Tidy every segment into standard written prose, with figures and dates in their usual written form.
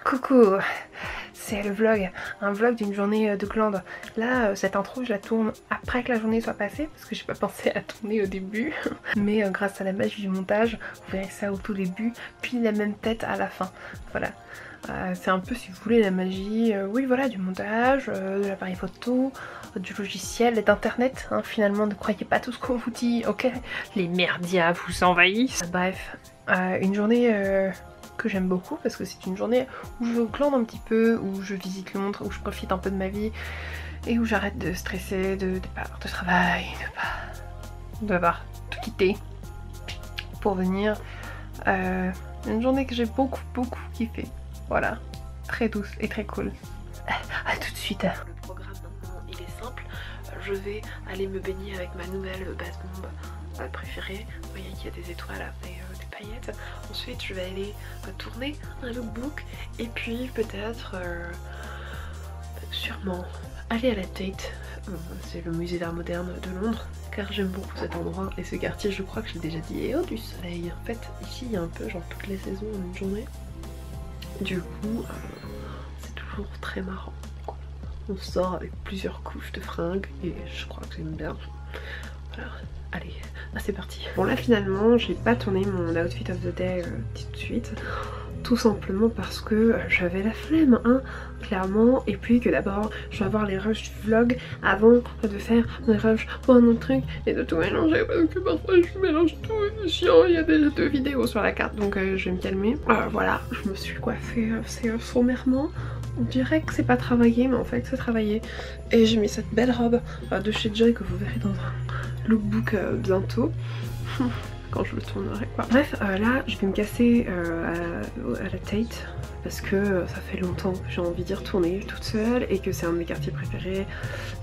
Coucou, c'est le vlog, un vlog d'une journée de glande. Là, cette intro, je la tourne après que la journée soit passée parce que j'ai pas pensé à tourner au début. Mais grâce à la magie du montage, vous verrez ça au tout début, puis la même tête à la fin. Voilà. C'est un peu, si vous voulez, la magie, oui voilà, du montage, de l'appareil photo, du logiciel et d'internet, hein, finalement. Ne croyez pas tout ce qu'on vous dit, ok? Les merdias vous envahissent. Bref, une journée que j'aime beaucoup parce que c'est une journée où je glande un petit peu, où je visite Londres, où je profite un peu de ma vie et où j'arrête de stresser, de pas avoir de travail, de avoir tout quitté pour venir. Une journée que j'ai beaucoup kiffé. Voilà, très douce et très cool. À tout de suite. Le programme maintenant il est simple. Je vais aller me baigner avec ma nouvelle base bombe préférée. Vous voyez qu'il y a des étoiles et des paillettes. Ensuite je vais aller tourner un lookbook et puis peut-être sûrement aller à la Tate. C'est le musée d'art moderne de Londres, car j'aime beaucoup cet endroit et ce quartier. Je crois que je l'ai déjà dit. Et oh, du soleil. En fait ici il y a un peu genre toutes les saisons en une journée. Du coup, c'est toujours très marrant. On sort avec plusieurs couches de fringues et je crois que j'aime bien. Voilà, allez, c'est parti. Bon là finalement, j'ai pas tourné mon outfit of the day tout de suite. Tout simplement parce que j'avais la flemme, hein, clairement. Et puis que d'abord, je vais avoir les rushs du vlog avant de faire mes rushs pour un autre truc et de tout mélanger. Parce que parfois je mélange tout et c'est chiant. Il y a déjà 2 vidéos sur la carte, donc je vais me calmer. Voilà, je me suis coiffée assez sommairement. On dirait que c'est pas travaillé, mais en fait c'est travaillé. Et j'ai mis cette belle robe de chez Joy que vous verrez dans un lookbook bientôt. Quand je le tournerai quoi. Bref, là je vais me casser à la Tate parce que ça fait longtemps que j'ai envie d'y retourner toute seule et que c'est un de mes quartiers préférés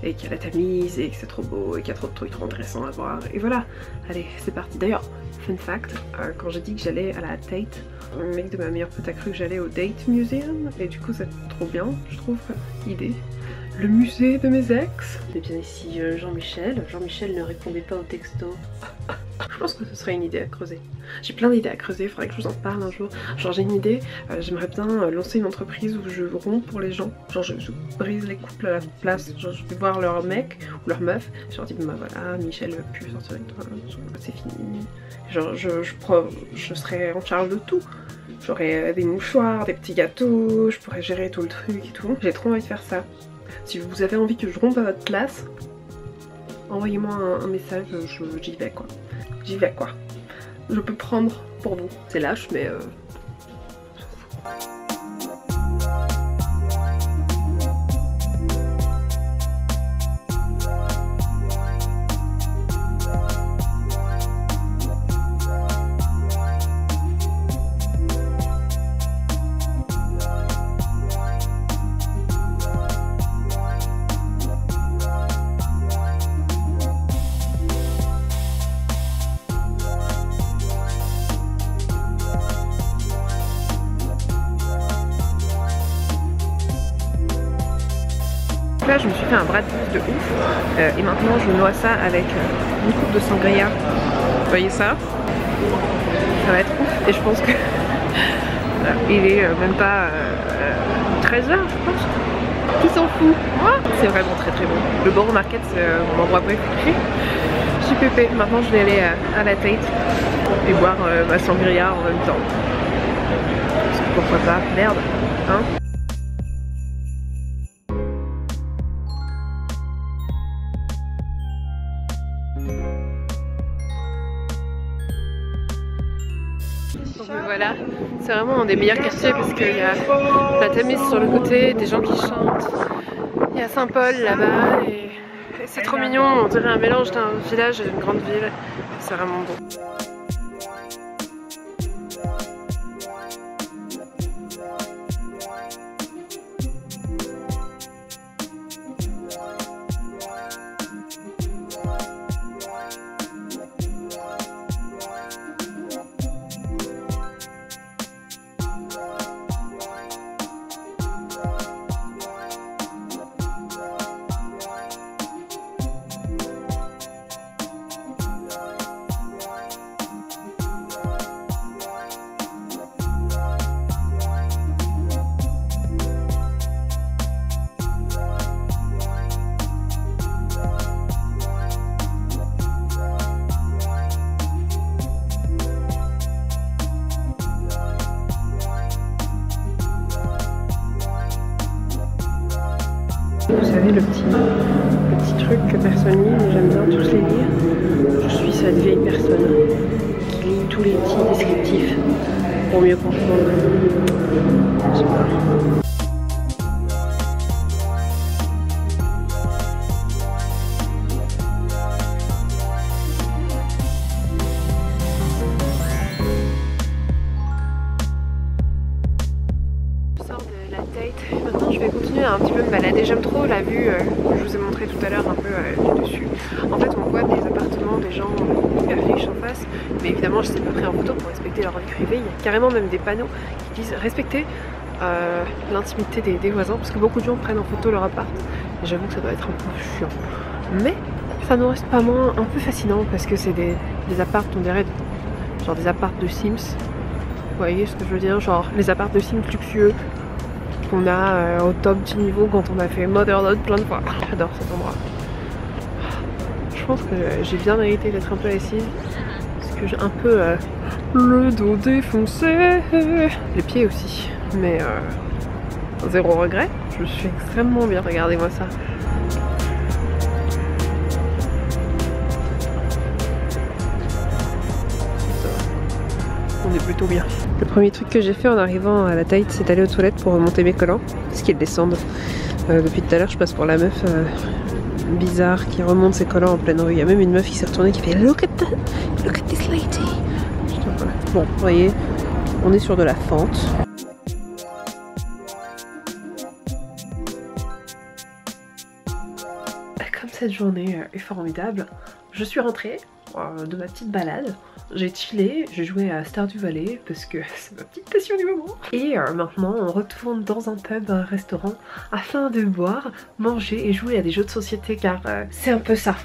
et qu'il y a la Tamise et que c'est trop beau et qu'il y a trop de trucs trop intéressants à voir et voilà. Allez, c'est parti. D'ailleurs, fun fact, quand j'ai dit que j'allais à la Tate, le mec de ma meilleure pote a cru que j'allais au Date Museum et du coup c'est trop bien, je trouve, l'idée. Le musée de mes ex. Et bien ici Jean-Michel. Jean-Michel ne répondait pas au texto. Je pense que ce serait une idée à creuser. J'ai plein d'idées à creuser, il faudrait que je vous en parle un jour. Genre j'ai une idée, j'aimerais bien lancer une entreprise où je romps pour les gens. Genre je brise les couples à la place. Genre je vais voir leur mec ou leur meuf. Je leur dis bah voilà, Michel veut plus sortir avec toi, c'est fini. Genre je serais en charge de tout. J'aurais des mouchoirs, des petits gâteaux, je pourrais gérer tout le truc et tout. J'ai trop envie de faire ça. Si vous avez envie que je rompe à votre place, envoyez-moi un message, j'y vais quoi. J'y vais quoi. Je peux prendre pour vous. C'est lâche mais là je me suis fait un bras de pouce de ouf et maintenant je noie ça avec une coupe de sangria. Vous voyez ça? Ça va être ouf et je pense que il est même pas 13 h je pense. Qui s'en fout? C'est vraiment très bon. Le Borough Market c'est mon endroit préféré. JPP. Maintenant je vais aller à la Tate et boire ma sangria en même temps. Parce que pourquoi pas? Merde, hein? Donc voilà, c'est vraiment un des meilleurs quartiers parce qu'il y a la Tamise sur le côté, des gens qui chantent, il y a Saint-Paul là-bas et c'est trop mignon, on dirait un mélange d'un village et d'une grande ville, c'est vraiment beau. savez, le petit truc que personne lit, mais j'aime bien tous les lire. Je suis cette vieille personne qui lit tous les petits descriptifs pour mieux comprendre. Je sais pas. Maintenant je vais continuer à un petit peu me balader. J'aime trop la vue, je vous ai montré tout à l'heure un peu du dessus. En fait on voit des appartements, des gens hyper riches en face, mais évidemment je ne sais pas pris en photo pour respecter leur vie privée. Il y a carrément même des panneaux qui disent respecter l'intimité des voisins, parce que beaucoup de gens prennent en photo leur appart. Et j'avoue que ça doit être un peu chiant. Mais ça ne reste pas moins un peu fascinant parce que c'est des apparts, on dirait genre des apparts de Sims. Vous voyez ce que je veux dire, genre les apparts de Sims luxueux qu'on a au top du niveau quand on a fait Motherload plein de fois. J'adore cet endroit. Je pense que j'ai bien mérité d'être un peu assise parce que j'ai un peu le dos défoncé, les pieds aussi, mais zéro regret. Je suis extrêmement bien, regardez-moi ça. On est plutôt bien. Le premier truc que j'ai fait en arrivant à la Tate, c'est d'aller aux toilettes pour remonter mes collants, parce qu'ils descendent. Depuis tout à l'heure, je passe pour la meuf bizarre qui remonte ses collants en pleine rue. Il y a même une meuf qui s'est retournée qui fait look at this lady. Voilà. Bon, vous voyez, on est sur de la fente. Comme cette journée est formidable, je suis rentrée de ma petite balade. J'ai chillé, j'ai joué à Stardew Valley parce que c'est ma petite passion du moment. Et maintenant on retourne dans un pub, un restaurant, afin de boire, manger et jouer à des jeux de société, car c'est un peu ça,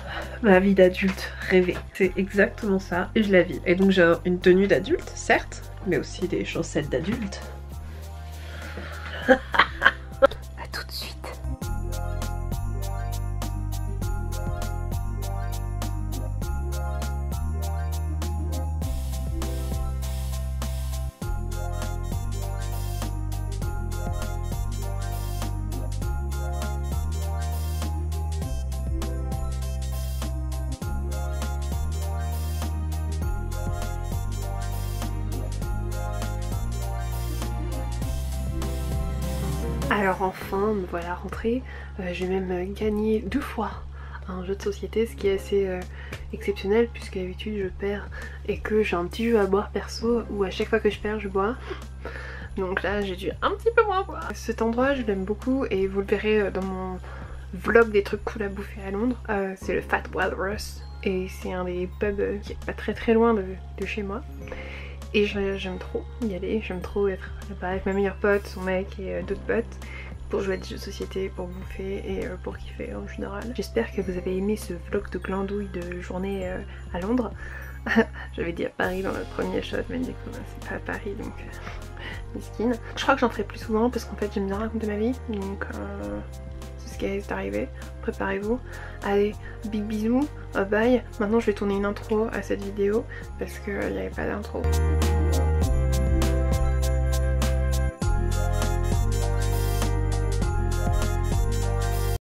ma vie d'adulte rêvée. C'est exactement ça et je la vis. Et donc j'ai une tenue d'adulte, certes, mais aussi des chaussettes d'adulte. À tout de suite. Alors enfin, me voilà rentrée. J'ai même gagné 2 fois un jeu de société, ce qui est assez exceptionnel puisque d'habitude je perds et que j'ai un petit jeu à boire perso où à chaque fois que je perds je bois. Donc là j'ai dû un petit peu moins boire. Cet endroit je l'aime beaucoup et vous le verrez dans mon vlog des trucs cool à bouffer à Londres. C'est le Fat Walrus et c'est un des pubs qui est pas très loin de chez moi. Et j'aime trop y aller, j'aime trop être là-bas avec ma meilleure pote, son mec et d'autres potes pour jouer à des jeux de société, pour bouffer et pour kiffer en général. J'espère que vous avez aimé ce vlog de glandouille de journée à Londres. J'avais dit à Paris dans le premier shot, mais du coup c'est pas à Paris donc misquine. Je crois que j'en ferai plus souvent parce qu'en fait j'aime bien raconter ma vie, donc c'est ce qui est arrivé. Préparez-vous. Allez, big bisous, bye. Maintenant je vais tourner une intro à cette vidéo parce qu'il n'y avait pas d'intro.